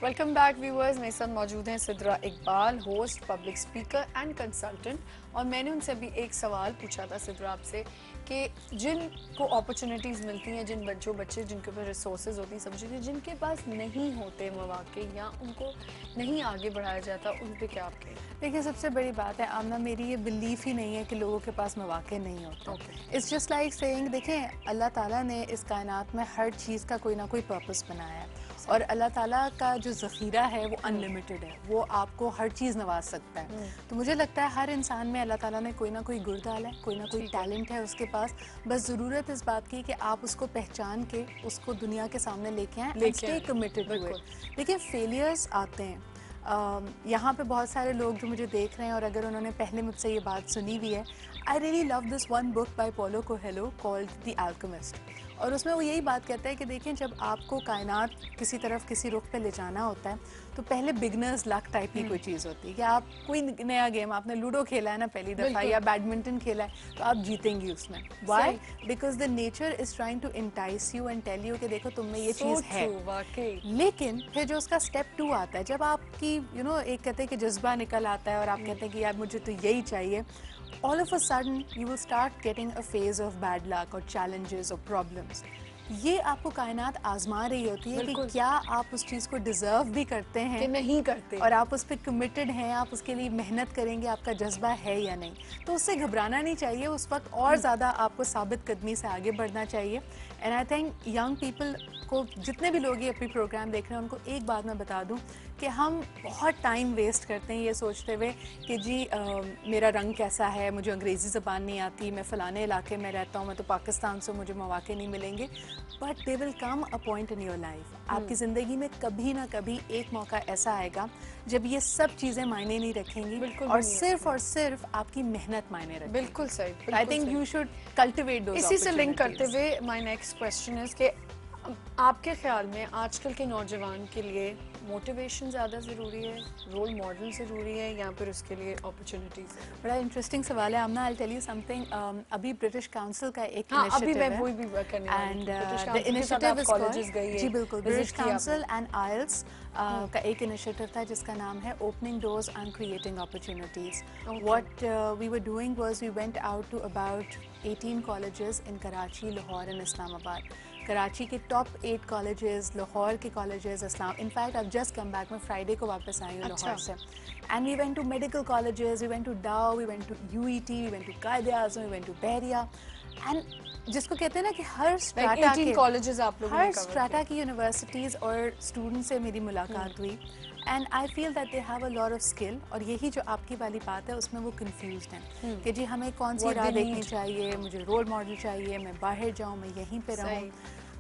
Welcome back viewers. मेरे साथ मौजूद हैं Sidra Iqbal, host, public speaker and consultant. और मैंने उनसे अभी एक सवाल पूछा था सिद्रा आपसे कि जिनको अपॉर्चुनिटीज़ मिलती हैं, बच्चे जिनके ऊपर रिसोर्सेज होती हैं, समझिए जिनके पास नहीं होते मौके या उनको नहीं आगे बढ़ाया जाता, उन पर क्या आप कहें? देखिए, सबसे बड़ी बात है आमना, मेरी ये बिलीफ ही नहीं है कि लोगों के पास मौके नहीं होते। इट्स जस्ट लाइक सेइंग, देखें अल्लाह ताला ने इस कायनात में हर चीज़ का कोई ना कोई पर्पस बनाया है और अल्लाह ताला का जो ज़ख़ीरा है वो अनलिमिटेड है, वो आपको हर चीज़ नवाज सकता है। तो मुझे लगता है हर इंसान में अल्लाह ताला ने कोई ना कोई गुण डाला है, कोई ना कोई टैलेंट है उसके पास। बस ज़रूरत इस बात की कि आप उसको पहचान के उसको दुनिया के सामने लेके आएँ and stay committed to it. देखिए, फेलियर्स आते हैं। यहाँ पे बहुत सारे लोग जो मुझे देख रहे हैं और अगर उन्होंने पहले मुझसे ये बात सुनी भी है, I really love this one book by Paulo Coelho called the alchemist. और उसमें वो यही बात कहता है कि देखें, जब आपको कायनात किसी तरफ किसी रुख पे ले जाना होता है तो पहले बिगनर्स लक टाइप की कोई चीज़ होती है कि आप कोई नया गेम, आपने लूडो खेला है ना पहली दफ़ा या बैडमिंटन खेला है तो आप जीतेंगी उसमें। Why? Because the nature is trying to entice you and tell you कि देखो तुम में ये चीज़ है। लेकिन फिर जो उसका स्टेप 2 आता है, जब आपकी एक कहते हैं कि जज्बा निकल आता है और आप कहते हैं कि यार मुझे तो यही चाहिए, all of a sudden you will start getting a phase of bad luck or challenges or problems. ये आपको कायनात आजमा रही होती है कि क्या आप उस चीज़ को डिज़र्व भी करते हैं कि नहीं करते, और आप उस पर कमिटेड हैं, आप उसके लिए मेहनत करेंगे, आपका जज्बा है या नहीं। तो उससे घबराना नहीं चाहिए, उस वक्त और ज़्यादा आपको साबित कदमी से आगे बढ़ना चाहिए। And I think young people को, जितने भी लोग ये अपनी प्रोग्राम देख रहे हैं, उनको एक बात मैं बता दूं कि हम बहुत टाइम वेस्ट करते हैं ये सोचते हुए कि जी मेरा रंग कैसा है, मुझे अंग्रेज़ी ज़बान नहीं आती, मैं फ़लाने इलाके में रहता हूँ, मैं तो पाकिस्तान से, मुझे मौके नहीं मिलेंगे। But they will come a point in your life, आपकी ज़िंदगी में कभी ना कभी एक मौका ऐसा आएगा जब ये सब चीज़ें मायने नहीं रखेंगी और सिर्फ आपकी मेहनत मायने रखेगी। बिल्कुल सही। I think you should cultivate those. इसी से लिंक करते हुए माय नेक्स्ट क्वेश्चन इज कि आपके ख्याल में आजकल के नौजवान के लिए मोटिवेशन ज़्यादा ज़रूरी है, रोल मॉडल ज़रूरी है, या फिर उसके लिए अपॉर्चुनिटीज़ है? बड़ा इंटरेस्टिंग सवाल है आमना। आई टेल यू समथिंग, अभी ब्रिटिश काउंसिल का एक इनिशिएटिव है, वही भी करने वाली and the initiative is colleges गई, जी बिल्कुल, ब्रिटिश काउंसिल एंड आइल्स का एक इनिशिएटिव था जिसका नाम है opening doors and creating opportunities. What we were doing was we went out to about 18 colleges in Karachi, Lahore and Islamabad. Karachi के टॉप 8 कॉलेजेस, लाहौर के कॉलेजेस, इस्लाम, इनफैक्ट अब जस्ट कम बैक, मैं फ्राइडे को वापस आई हूँ लाहौर से। And we went to medical colleges, we went to Dow, we went to UET, we went to Quaid-e-Azam, we went to Bahria. And जिसको कहते हैं ना कि हर स्ट्राटा के कॉलेजेस आप लोगों ने हर स्ट्राटा की यूनिवर्सिटीज़ और स्टूडेंट से मेरी मुलाकात हुई। And I feel that they have a lot of skill. और यही जो आपकी वाली बात है उसमें वो कंफ्यूज्ड हैं कि जी हमें कौन सी राह देखनी चाहिए, मुझे रोल मॉडल चाहिए, मैं बाहर जाऊँ, मैं यहीं पे रहूँ।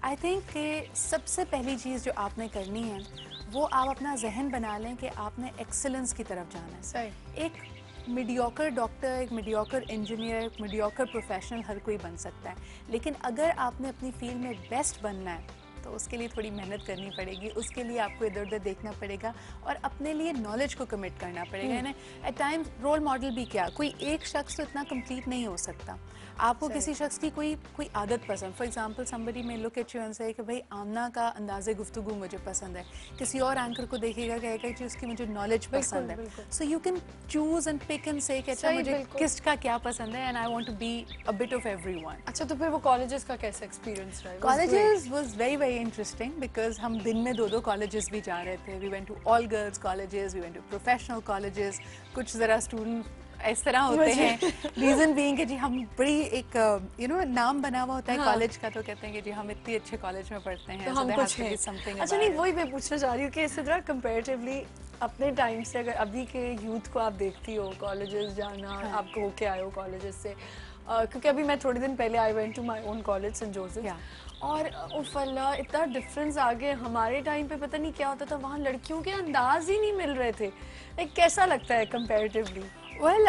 आई थिंक कि सबसे पहली चीज़ जो आपने करनी है वो आप अपना जहन बना लें कि आपने एक्सेलेंस की तरफ जाना है। सही। एक मीडियोकर डॉक्टर, एक मीडियोकर इंजीनियर, एक मीडियोकर प्रोफेशनल हर कोई बन सकता है, लेकिन अगर आपने अपनी फील्ड में बेस्ट बनना है तो उसके लिए थोड़ी मेहनत करनी पड़ेगी, उसके लिए आपको इधर उधर देखना पड़ेगा और अपने लिए नॉलेज को कमिट करना पड़ेगा। यानी एट टाइम्स रोल मॉडल भी क्या, कोई एक शख्स तो इतना कंप्लीट नहीं हो सकता। आपको किसी शख्स की कोई आदत पसंद, फॉर एग्जांपल समबडी में look at you and say कि भाई आमना का अंदाज़े गुफ्तगू मुझे पसंद है, किसी और एंकर को देखेगा कहेगा कि उसकी मुझे नॉलेज पसंद है। So you can choose and pick and say कि अच्छा मुझे किसका क्या पसंद है and I want to be a bit of everyone. अच्छा, तो फिर वो कॉलेजेस का कैसा एक्सपीरियंस रहा? Colleges was very very interesting because हम दिन में 2-2 कॉलेजेस भी जा रहे थे। We went to all girls colleges, we went to professional colleges. कुछ ज़रा स्टूडेंट इस तरह होते हैं, रीज़न बीइंग कि जी हम बड़ी एक नाम बना हुआ होता है कॉलेज का, तो कहते हैं कि जी हम इतने अच्छे कॉलेज में पढ़ते हैं, तो हम कुछ हैं। अच्छा, नहीं वही मैं पूछना चाह रही हूँ कि इसी तरह कंपैरेटिवली अपने टाइम से अगर अभी के यूथ को आप देखती हो कॉलेजेस जाना, आपको होके आए हो कॉलेजेस से, क्योंकि अभी मैं थोड़े दिन पहले I went to my own college Saint Joseph, और उफ अल्लाह इतना डिफरेंस आ गया। हमारे टाइम पे पता नहीं क्या होता था, वहाँ लड़कियों के अंदाज ही नहीं मिल रहे थे। कैसा लगता है कंपैरेटिवली? वेल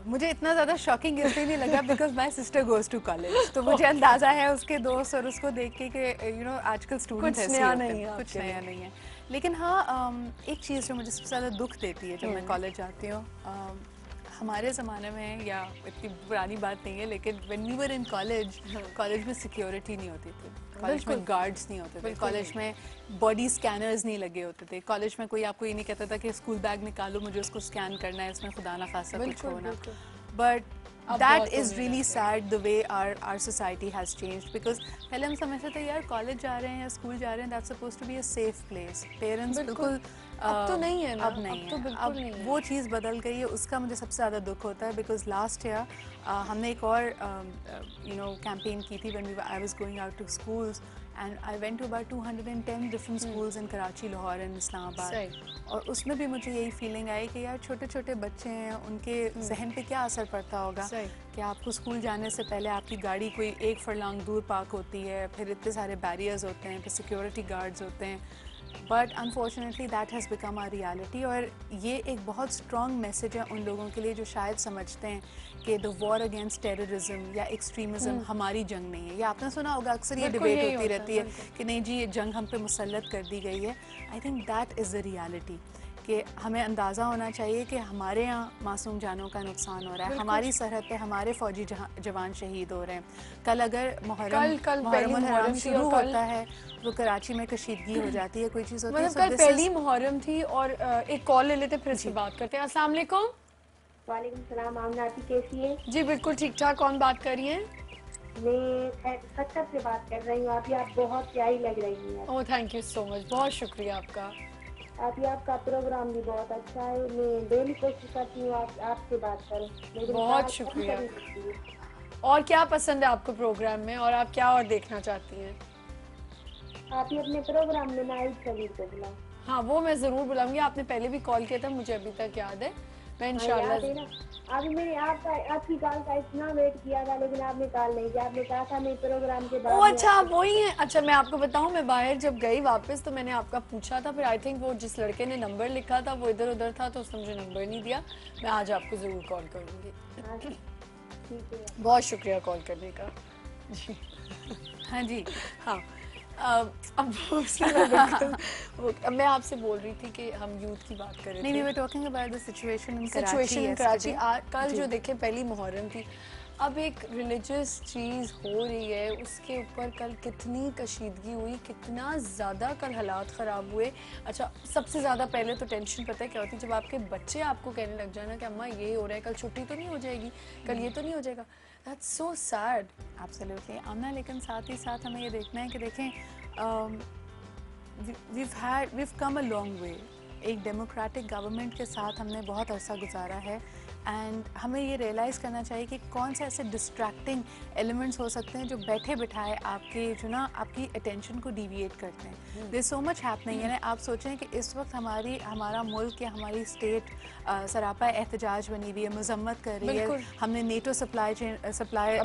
मुझे इतना ज़्यादा शॉकिंग इसलिए नहीं लगा because my sister goes to college, तो मुझे अंदाज़ा है उसके दोस्त और उसको देख के कि आजकल स्टूडेंट कुछ नया नहीं है। लेकिन हाँ, एक चीज़ जो मुझे सबसे ज़्यादा दुख देती है जब मैं कॉलेज जाती हूँ, हमारे ज़माने में, या इतनी पुरानी बात नहीं है, लेकिन when we were in college, college में सिक्योरिटी नहीं होती थी, कॉलेज में गार्ड्स नहीं होते थे, कॉलेज में बॉडी स्कैनर्स नहीं लगे होते थे, कॉलेज में कोई आपको ये नहीं कहता था कि स्कूल बैग निकालो, मुझे उसको स्कैन करना है, इसमें खुदा ना खासा कुछ होना. But that is really sad the way our society has changed, because पहले हम समझते थे यार कॉलेज जा रहे हैं या स्कूल जा रहे हैं, that's supposed to be a safe place. Parents बिल्कुल अब तो नहीं है ना, अब नहीं है, तो बिल्कुल नहीं है. वो चीज़ बदल गई है, उसका मुझे सबसे ज़्यादा दुख होता है. बिकॉज लास्ट ईयर हमने एक और कैंपेन की थी when I was going out to schools, and I went to about 210 different schools in Karachi, Lahore and Islamabad. और उसमें भी मुझे यही फीलिंग आई कि यार छोटे छोटे बच्चे हैं, उनके जहन पे क्या असर पड़ता होगा कि आपको स्कूल जाने से पहले आपकी गाड़ी कोई 1 फरलांग दूर पार्क होती है, फिर इतने सारे बैरियर्स होते हैं, फिर सिक्योरिटी गार्ड्स होते हैं. But unfortunately that has become our reality. और ये एक बहुत स्ट्रॉन्ग मैसेज है उन लोगों के लिए जो शायद समझते हैं कि द वॉर अगेंस्ट टेररिज्म या एक्सट्रीमिज्म हमारी जंग नहीं है. या आपने सुना होगा अक्सर ये डिबेट होती रहती है कि नहीं जी ये जंग हम पे मुसल्लत कर दी गई है. I think that is the reality कि हमें अंदाज़ा होना चाहिए कि हमारे यहाँ मासूम जानों का नुकसान हो रहा है, हमारी सरहद पे हमारे फौजी जवान शहीद हो रहे हैं. कल अगर मुहर्रम शुरू होता है तो कराची में कशीदगी हो जाती है, कोई चीज़ होती है. कल पहली मुहर्रम थी. और एक कॉल ले लेते फिर से बात करते हैं. अस्सलाम वालेकुम. वालेकुम सलाम. आमना आंटी कैसी है? जी बिल्कुल ठीक ठाक. कौन बात कर रही हैं? मैं खट्टर से बात कर रही हूँ. आप बहुत प्यारी लग रही हैं. Oh thank you so much, बहुत शुक्रिया आपका. आपका प्रोग्राम भी बहुत अच्छा है. मैं डेली कोशिश करती हूँ आपसे बात करूँ. बहुत शुक्रिया. और क्या पसंद है आपको प्रोग्राम में, और आप क्या और देखना चाहती हैं? आप ही अपने प्रोग्राम में नाइट सबीर को बुलाओ. हाँ वो मैं ज़रूर बुलाऊंगी. आपने पहले भी कॉल किया था, मुझे अभी तक याद है. मैं इंशाल्लाह. अभी मैंने आपकी कॉल का इतना वेट किया था, लेकिन आपने कॉल नहीं किया. आपने कहा था मैं प्रोग्राम के बाद. ओह अच्छा आप वही हैं. अच्छा मैं आपको बताऊं, मैं बाहर जब गई वापस तो मैंने आपका पूछा था, फिर आई थिंक वो जिस लड़के ने नंबर लिखा था वो इधर उधर था, तो उसने मुझे नंबर नहीं दिया. मैं आज आपको ज़रूर कॉल करूँगी. बहुत शुक्रिया कॉल करने का. जी हाँ जी. हाँ अब मैं आपसे बोल रही थी कि हम यूथ की बात कर रहे थे. नहीं, we were talking about the situation in Karachi. कल जो देखे पहली मुहर्रम थी. अब एक रिलीजियस चीज़ हो रही है, उसके ऊपर कल कितनी कशीदगी हुई, कितना ज़्यादा कल हालात ख़राब हुए. अच्छा सबसे ज़्यादा पहले तो टेंशन पता है क्या होती है, जब आपके बच्चे आपको कहने लग जाए ना कि अम्मा ये हो रहा है, कल छुट्टी तो नहीं हो जाएगी, कल ये तो नहीं हो जाएगा. That's so sad. एब्सोल्युटली आमना. लेकिन साथ ही साथ हमें ये देखना है कि देखें we've come a long way. एक डेमोक्रेटिक गवर्नमेंट के साथ हमने बहुत अरसा गुजारा है, एंड हमें ये रियलाइज़ करना चाहिए कि कौन से ऐसे डिस्ट्रैक्टिंग एलिमेंट्स हो सकते हैं जो बैठे बिठाए आपके जो ना आपकी अटेंशन को डिविएट करते हैं. There so much happening. यानी आप सोचें कि इस वक्त हमारा मुल्क या हमारी स्टेट सरापा एहतजाज बनी हुई है, मजम्मत कर रही है. हमने नेटो सप्लाई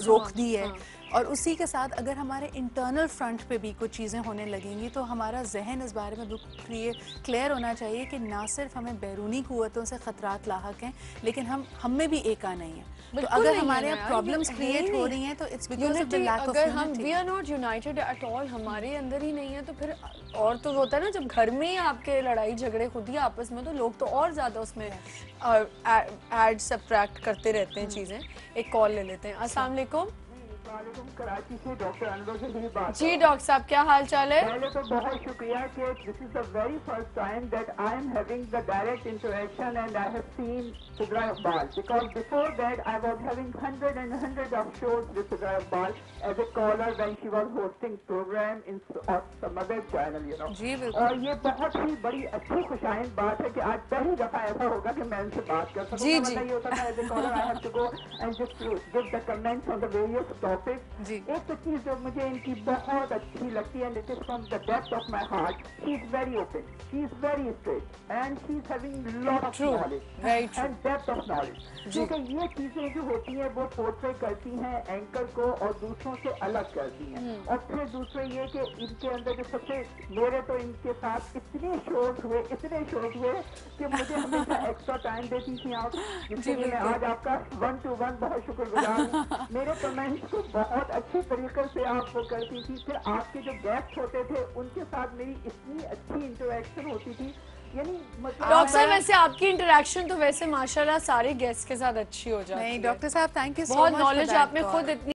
रोक दी है. और उसी के साथ अगर हमारे इंटरनल फ्रंट पे भी कुछ चीज़ें होने लगेंगी तो हमारा जहन इस बारे में बिल्कुल क्लियर होना चाहिए कि ना सिर्फ हमें बैरूनी क़ुव्वतों से ख़तरात लाहक हैं, लेकिन हम में भी एका नहीं है. तो अगर हमारे यहाँ प्रॉब्लम्स क्रिएट हो रही हैं तो it's because of the lack of unity. We are not united at all, हमारे अंदर ही नहीं है. तो फिर और तो होता है ना, जब घर में ही आपके लड़ाई झगड़े खुद ही आपस में, तो लोग तो और ज़्यादा उसमें ऐड सब्ट्रैक्ट करते रहते हैं चीज़ें. एक कॉल ले लेते हैं. अस्सलाम वालेकुम. कराची से डॉक्टर अनवर से मेरी बात. जी डॉक्टर साहब क्या हाल चाल है? पहले तो बहुत शुक्रिया कि this is the very first time that I am having the direct interaction and I have seen Sidra Iqbal, because before that I was having hundreds of shows with Sidra Iqbal as a caller when she was hosting program in some other channel, you know. जी बिल्कुल. और ये बहुत ही बड़ी अच्छी खुशाइंद बात है कि आज पहली दफा ऐसा होगा कि मैं उनसे बात कर सकूं. जी मतलब ये होता था as a caller I have to go and just give the comments on the various topics. जी. एक तो चीज जो मुझे इनकी बहुत अच्छी लगती है, and it is from the depth of my heart, she is very open, she is very straight and she is having lot of knowledge and depth of knowledge. क्योंकि ये चीजें जो होती हैं वो पोर्ट्रे करती हैं एंकर को और दूसरों से अलग करती हैं. और फिर दूसरे ये कि इनके अंदर जो सबसे मेरे तो इनके साथ इतने शोज हुए कि मुझे हमेशा एक्स्ट्रा टाइम देती थी आप, जिसके लिए मैं आज आपका 1-to-1 बहुत शुक्रगुजार हूँ. मेरे कमेंट्स को बहुत अच्छी तरीके से आप वो करती थी. फिर आपके जो गेस्ट होते थे उनके साथ मेरी इतनी अच्छी इंटरेक्शन होती थी यानी डॉक्टर साहब वैसे आपकी इंटरेक्शन तो वैसे माशाल्लाह सारे गेस्ट के साथ अच्छी हो जाती है। नहीं डॉक्टर साहब थैंक यू सो मच, बहुत नॉलेज आपने खुद इतनी